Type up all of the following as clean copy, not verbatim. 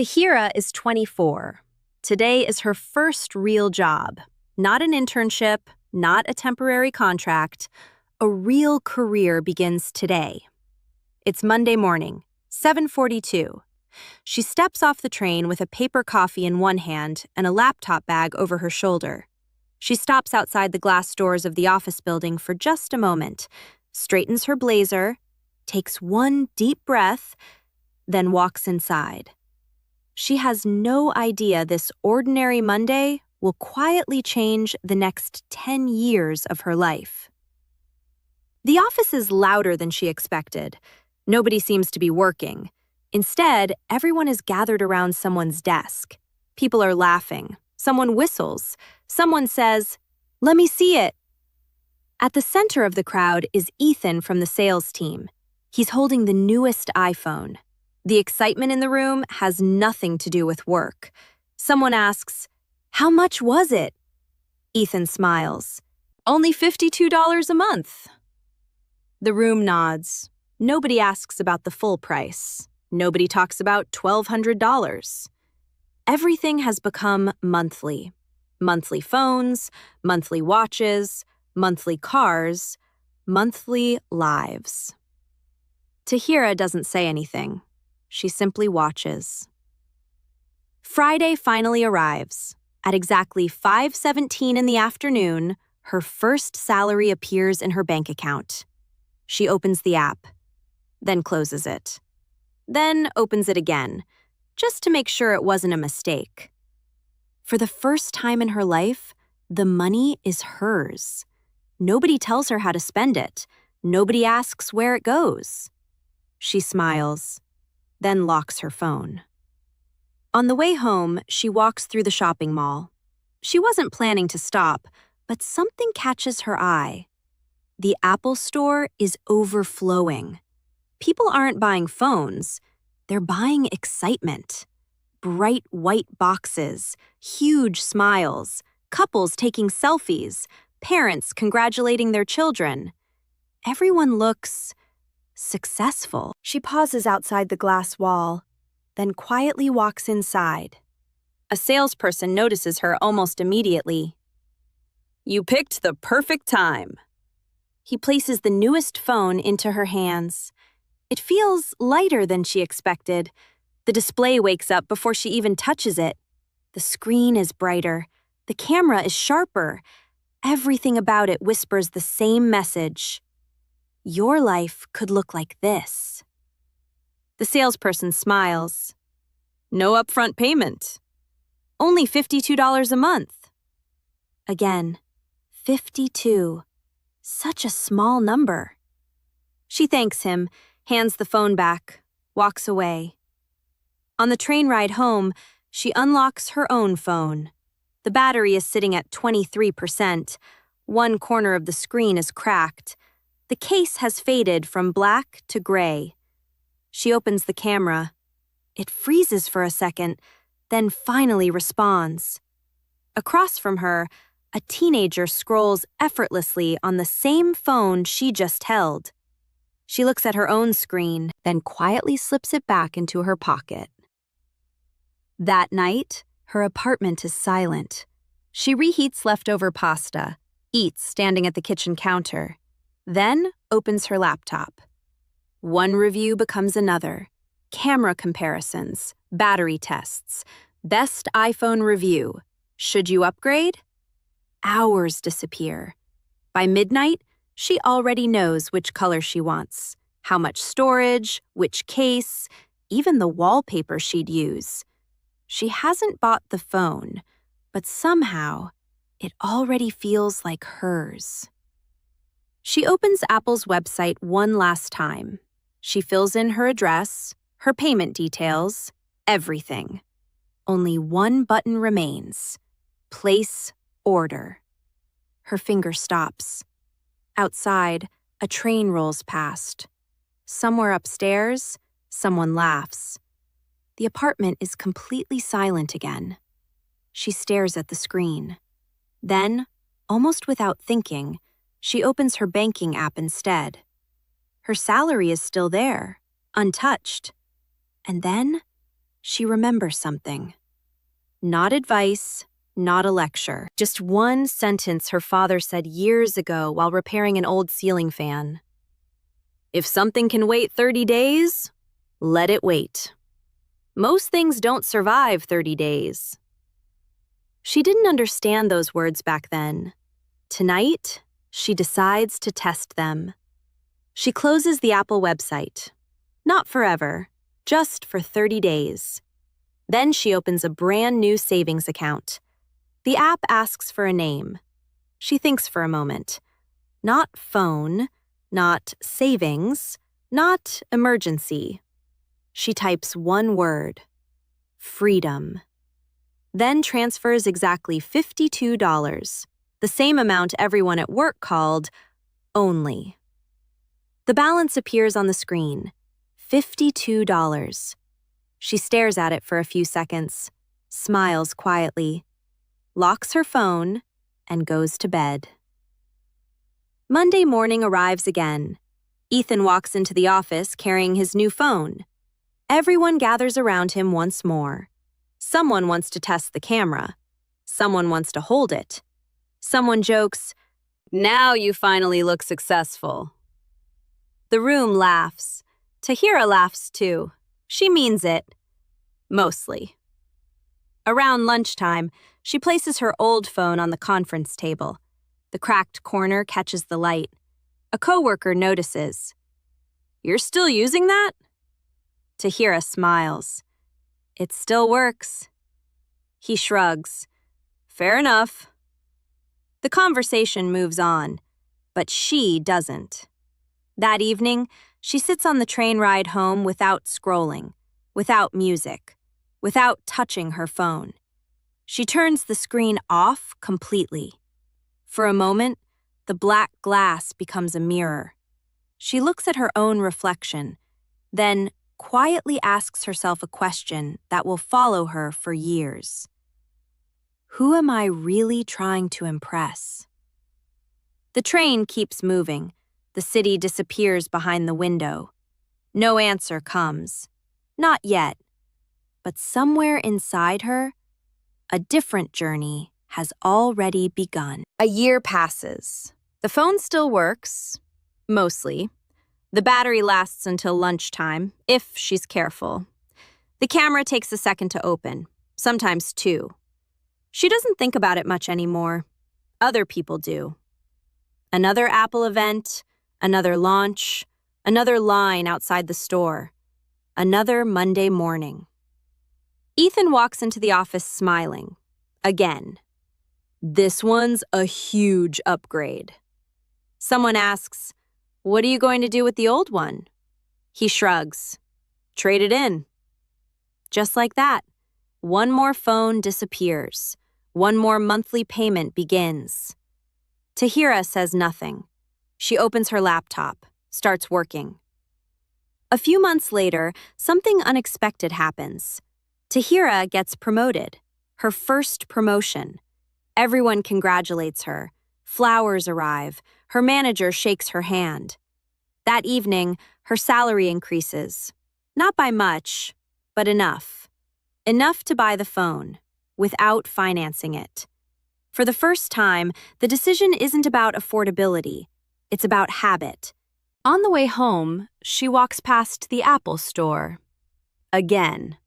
Tahira is 24. Today is her first real job. Not an internship, not a temporary contract. A real career begins today. It's Monday morning, 7:42. She steps off the train with a paper coffee in one hand and a laptop bag over her shoulder. She stops outside the glass doors of the office building for just a moment, straightens her blazer, takes one deep breath, then walks inside. She has no idea this ordinary Monday will quietly change the next 10 years of her life. The office is louder than she expected. Nobody seems to be working. Instead, everyone is gathered around someone's desk. People are laughing. Someone whistles. Someone says, "Let me see it." At the center of the crowd is Ethan from the sales team. He's holding the newest iPhone. The excitement in the room has nothing to do with work. Someone asks, "How much was it?" Ethan smiles. "Only $52 a month." The room nods. Nobody asks about the full price. Nobody talks about $1,200. Everything has become monthly. Monthly phones, monthly watches, monthly cars, monthly lives. Tahira doesn't say anything. She simply watches. Friday finally arrives. At exactly 5:17 in the afternoon, her first salary appears in her bank account. She opens the app, then closes it. Then opens it again, just to make sure it wasn't a mistake. For the first time in her life, the money is hers. Nobody tells her how to spend it. Nobody asks where it goes. She smiles, then locks her phone. On the way home, she walks through the shopping mall. She wasn't planning to stop, but something catches her eye. The Apple store is overflowing. People aren't buying phones, they're buying excitement. Bright white boxes, huge smiles, couples taking selfies, parents congratulating their children. Everyone looks successful. She pauses outside the glass wall, then quietly walks inside. A salesperson notices her almost immediately. "You picked the perfect time." He places the newest phone into her hands. It feels lighter than she expected. The display wakes up before she even touches it. The screen is brighter. The camera is sharper. Everything about it whispers the same message. Your life could look like this. The salesperson smiles. "No upfront payment. Only $52 a month." Again, 52. Such a small number. She thanks him, hands the phone back, walks away. On the train ride home, she unlocks her own phone. The battery is sitting at 23%. One corner of the screen is cracked. The case has faded from black to gray. She opens the camera. It freezes for a second, then finally responds. Across from her, a teenager scrolls effortlessly on the same phone she just held. She looks at her own screen, then quietly slips it back into her pocket. That night, her apartment is silent. She reheats leftover pasta, eats standing at the kitchen counter, then opens her laptop. One review becomes another. Camera comparisons, battery tests, best iPhone review. Should you upgrade? Hours disappear. By midnight, she already knows which color she wants, how much storage, which case, even the wallpaper she'd use. She hasn't bought the phone, but somehow, it already feels like hers. She opens Apple's website one last time. She fills in her address, her payment details, everything. Only one button remains. Place order. Her finger stops. Outside, a train rolls past. Somewhere upstairs, someone laughs. The apartment is completely silent again. She stares at the screen. Then, almost without thinking, she opens her banking app instead. Her salary is still there, untouched. And then, she remembers something. Not advice, not a lecture. Just one sentence her father said years ago while repairing an old ceiling fan. If something can wait 30 days, let it wait. Most things don't survive 30 days. She didn't understand those words back then. Tonight, she decides to test them. She closes the Apple website. Not forever, just for 30 days. Then she opens a brand new savings account. The app asks for a name. She thinks for a moment. Not phone, not savings, not emergency. She types one word: freedom. Then transfers exactly $52, the same amount everyone at work called only. The balance appears on the screen, $52. She stares at it for a few seconds, smiles quietly, locks her phone, and goes to bed. Monday morning arrives again. Ethan walks into the office carrying his new phone. Everyone gathers around him once more. Someone wants to test the camera. Someone wants to hold it. Someone jokes, "Now you finally look successful." The room laughs. Tahira laughs too. She means it. Mostly. Around lunchtime, she places her old phone on the conference table. The cracked corner catches the light. A coworker notices. "You're still using that?" Tahira smiles. "It still works." He shrugs. "Fair enough." The conversation moves on, but she doesn't. That evening, she sits on the train ride home without scrolling, without music, without touching her phone. She turns the screen off completely. For a moment, the black glass becomes a mirror. She looks at her own reflection, then quietly asks herself a question that will follow her for years. Who am I really trying to impress? The train keeps moving. The city disappears behind the window. No answer comes. Not yet. But somewhere inside her, a different journey has already begun. A year passes. The phone still works, mostly. The battery lasts until lunchtime, if she's careful. The camera takes a second to open, sometimes two. She doesn't think about it much anymore. Other people do. Another Apple event, another launch, another line outside the store, another Monday morning. Ethan walks into the office smiling. Again. This one's a huge upgrade. Someone asks, "What are you going to do with the old one?" He shrugs. "Trade it in." Just like that, one more phone disappears. One more monthly payment begins. Tahira says nothing. She opens her laptop, starts working. A few months later, something unexpected happens. Tahira gets promoted, her first promotion. Everyone congratulates her. Flowers arrive. Her manager shakes her hand. That evening, her salary increases. Not by much, but enough. Enough to buy the phone, without financing it. For the first time, the decision isn't about affordability. It's about habit. On the way home, she walks past the Apple store. Again.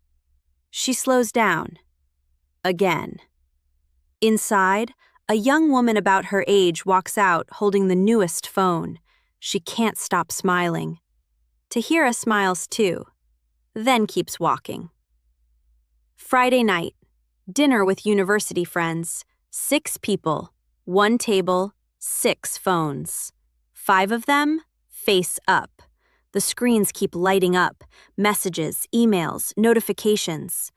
She slows down. Again. Inside, a young woman about her age walks out holding the newest phone. She can't stop smiling. Tahira smiles too, then keeps walking. Friday night, dinner with university friends. 6 people, 1 table, 6 phones. 5 of them, face up. The screens keep lighting up, messages, emails, notifications.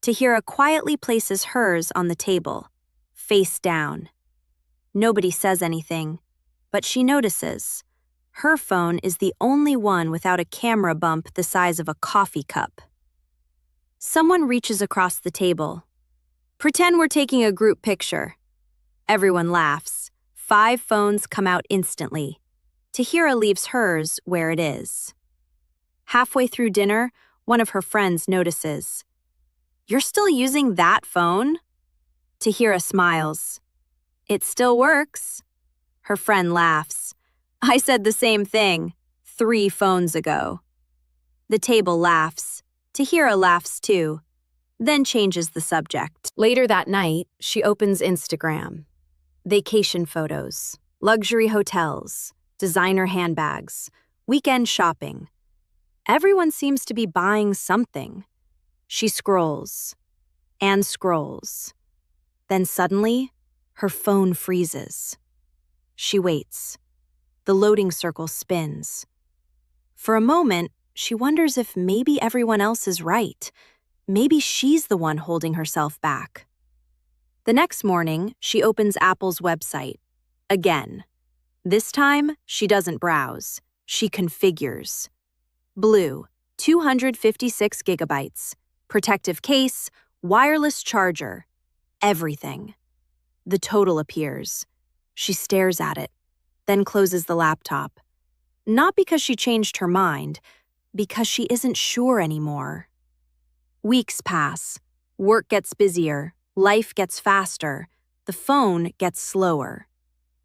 Tahira quietly places hers on the table, face down. Nobody says anything, but she notices. Her phone is the only one without a camera bump the size of a coffee cup. Someone reaches across the table. "Pretend we're taking a group picture." Everyone laughs. 5 phones come out instantly. Tahira leaves hers where it is. Halfway through dinner, one of her friends notices. You're still using that phone? Tahira smiles. It still works. Her friend laughs. I said the same thing 3 phones ago. The table laughs. Tahira laughs too, then changes the subject. Later that night, she opens Instagram. Vacation photos, luxury hotels, designer handbags, weekend shopping. Everyone seems to be buying something. She scrolls and scrolls. Then suddenly, her phone freezes. She waits. The loading circle spins. For a moment, she wonders if maybe everyone else is right. Maybe she's the one holding herself back. The next morning, she opens Apple's website. Again. This time, she doesn't browse. She configures. Blue, 256 gigabytes. Protective case, wireless charger. Everything. The total appears. She stares at it, then closes the laptop. Not because she changed her mind, because she isn't sure anymore. Weeks pass. Work gets busier. Life gets faster. The phone gets slower.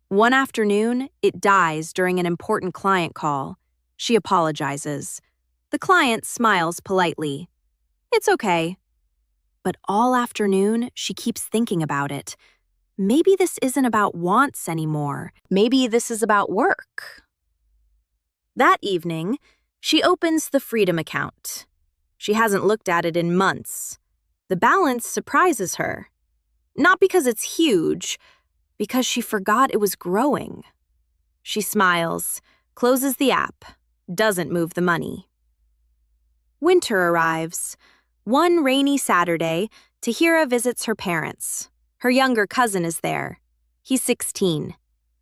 One afternoon, it dies during an important client call. She apologizes. The client smiles politely. It's okay. But all afternoon, she keeps thinking about it. Maybe this isn't about wants anymore. Maybe this is about work. That evening, she opens the Freedom account. She hasn't looked at it in months. The balance surprises her. Not because it's huge, because she forgot it was growing. She smiles, closes the app, doesn't move the money. Winter arrives. One rainy Saturday, Tahira visits her parents. Her younger cousin is there. He's 16.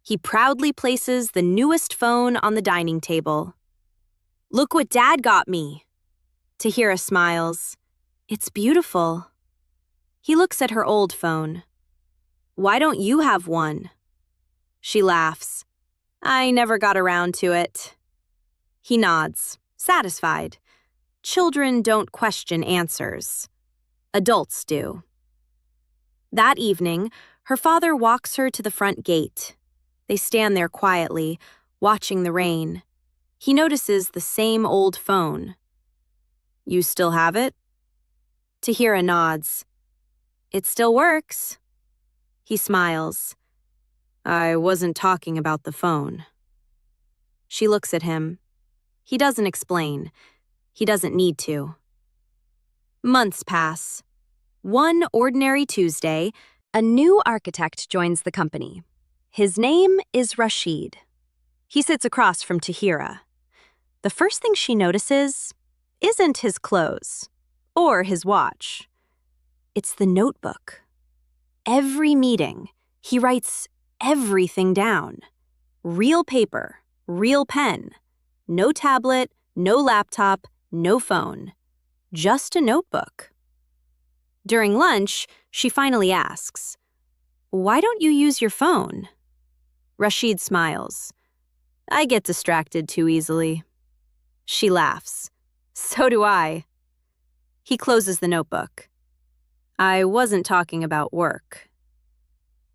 He proudly places the newest phone on the dining table. Look what Dad got me. Tahira smiles. It's beautiful. He looks at her old phone. Why don't you have one? She laughs. I never got around to it. He nods, satisfied. Children don't question answers. Adults do. That evening, her father walks her to the front gate. They stand there quietly, watching the rain. He notices the same old phone. You still have it? Tahira nods. It still works. He smiles. I wasn't talking about the phone. She looks at him. He doesn't explain. He doesn't need to. Months pass. One ordinary Tuesday, a new architect joins the company. His name is Rashid. He sits across from Tahira. The first thing she notices isn't his clothes or his watch. It's the notebook. Every meeting, he writes everything down. Real paper, real pen. No tablet, no laptop, no phone. Just a notebook. During lunch, she finally asks, Why don't you use your phone? Rashid smiles. I get distracted too easily. She laughs. So do I. He closes the notebook. I wasn't talking about work.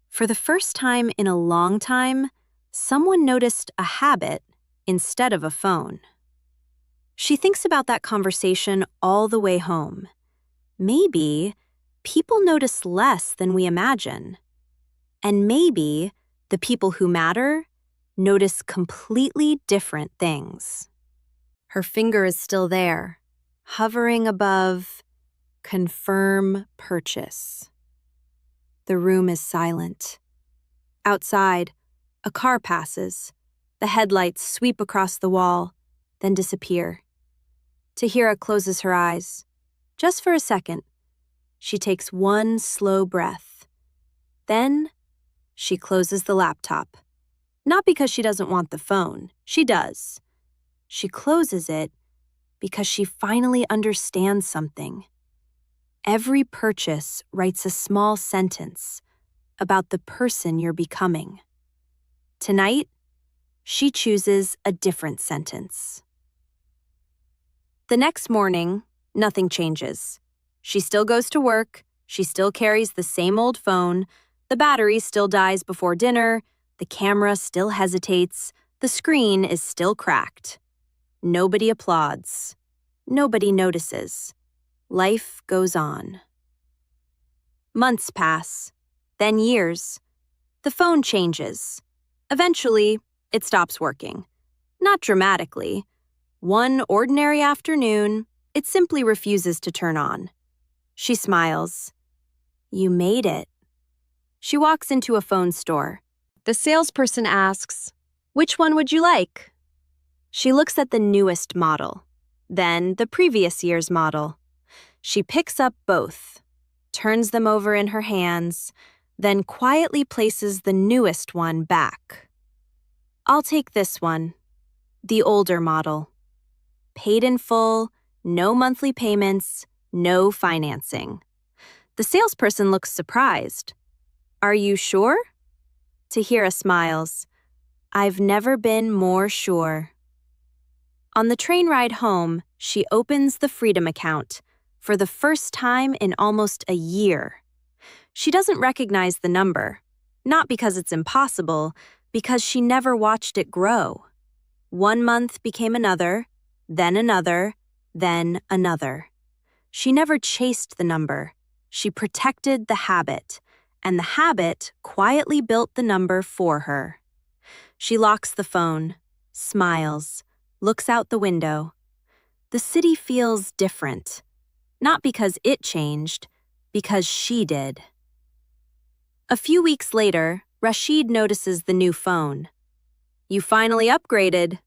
For the first time in a long time, someone noticed a habit instead of a phone. She thinks about that conversation all the way home. Maybe people notice less than we imagine. And maybe the people who matter notice completely different things. Her finger is still there, hovering above confirm purchase. The room is silent. Outside, a car passes. The headlights sweep across the wall, then disappear. Tahira closes her eyes. Just for a second, she takes one slow breath. Then, she closes the laptop. Not because she doesn't want the phone. She does. She closes it because she finally understands something. Every purchase writes a small sentence about the person you're becoming. Tonight, she chooses a different sentence. The next morning, nothing changes. She still goes to work, she still carries the same old phone, the battery still dies before dinner, the camera still hesitates, the screen is still cracked. Nobody applauds. Nobody notices. Life goes on. Months pass, then years. The phone changes. Eventually, it stops working. Not dramatically. One ordinary afternoon, it simply refuses to turn on. She smiles. You made it. She walks into a phone store. The salesperson asks, "Which one would you like?" She looks at the newest model, then the previous year's model. She picks up both, turns them over in her hands, then quietly places the newest one back. I'll take this one, the older model. Paid in full, no monthly payments, no financing. The salesperson looks surprised. Are you sure? Tahira smiles. I've never been more sure. On the train ride home, she opens the Freedom account for the first time in almost a year. She doesn't recognize the number, not because it's impossible, because she never watched it grow. 1 month became another, then another, then another. She never chased the number. She protected the habit, and the habit quietly built the number for her. She locks the phone, smiles, looks out the window. The city feels different, not because it changed, because she did. A few weeks later, Rashid notices the new phone. You finally upgraded.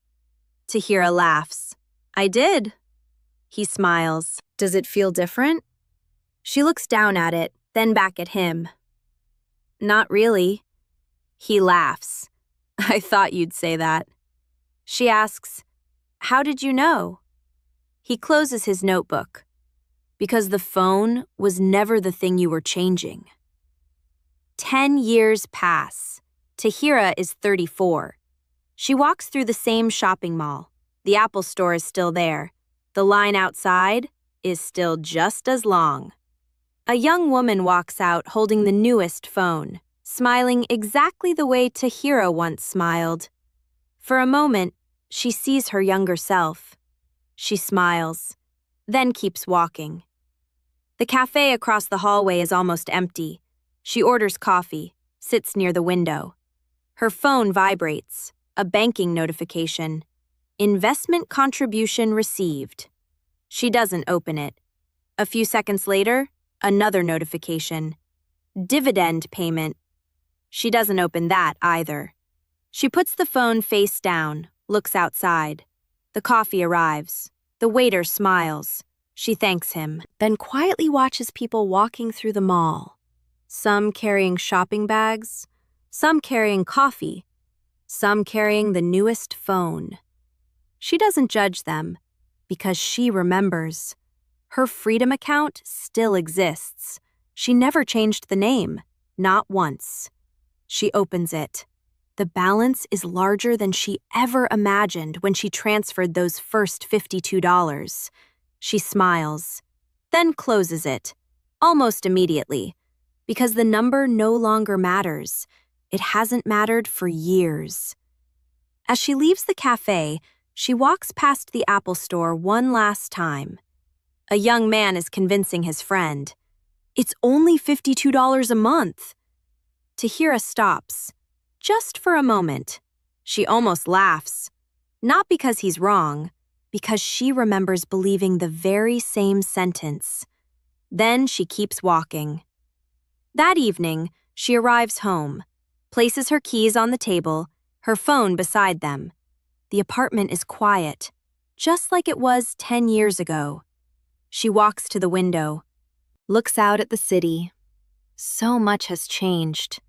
Tahira laughs. I did. He smiles. Does it feel different? She looks down at it, then back at him. Not really. He laughs. I thought you'd say that. She asks, how did you know? He closes his notebook. Because the phone was never the thing you were changing. 10 years pass. Tahira is 34. She walks through the same shopping mall. The Apple store is still there. The line outside is still just as long. A young woman walks out holding the newest phone, smiling exactly the way Tahira once smiled. For a moment, she sees her younger self. She smiles, then keeps walking. The cafe across the hallway is almost empty. She orders coffee, sits near the window. Her phone vibrates, a banking notification. Investment contribution received. She doesn't open it. A few seconds later, another notification. Dividend payment. She doesn't open that either. She puts the phone face down, looks outside. The coffee arrives. The waiter smiles. She thanks him, then quietly watches people walking through the mall. Some carrying shopping bags, some carrying coffee, some carrying the newest phone. She doesn't judge them, because she remembers. Her Freedom account still exists. She never changed the name, not once. She opens it. The balance is larger than she ever imagined when she transferred those first $52. She smiles, then closes it, almost immediately, because the number no longer matters. It hasn't mattered for years. As she leaves the cafe, she walks past the Apple store one last time. A young man is convincing his friend. It's only $52 a month. Tahira stops, just for a moment. She almost laughs, not because he's wrong, because she remembers believing the very same sentence. Then she keeps walking. That evening, she arrives home, places her keys on the table, her phone beside them. The apartment is quiet, just like it was 10 years ago. She walks to the window, looks out at the city. So much has changed.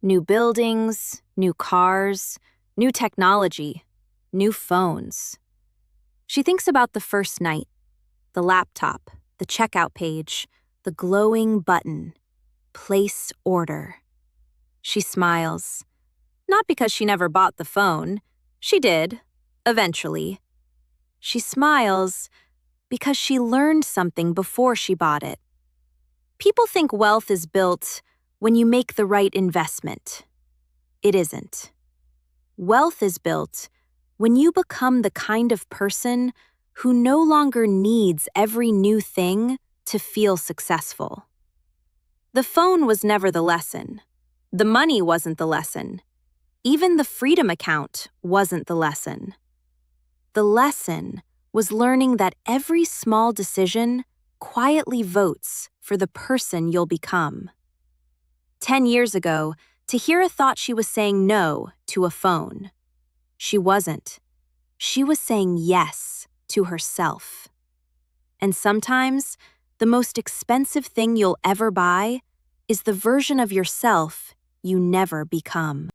New buildings, new cars, new technology, new phones. She thinks about the first night, the laptop, the checkout page, the glowing button, place order. She smiles, not because she never bought the phone. She did, eventually. She smiles because she learned something before she bought it. People think wealth is built when you make the right investment. It isn't. Wealth is built when you become the kind of person who no longer needs every new thing to feel successful. The phone was never the lesson. The money wasn't the lesson. Even the Freedom account wasn't the lesson. The lesson was learning that every small decision quietly votes for the person you'll become. 10 years ago, Tahira thought she was saying no to a phone. She wasn't. She was saying yes to herself. And sometimes, the most expensive thing you'll ever buy is the version of yourself you never become.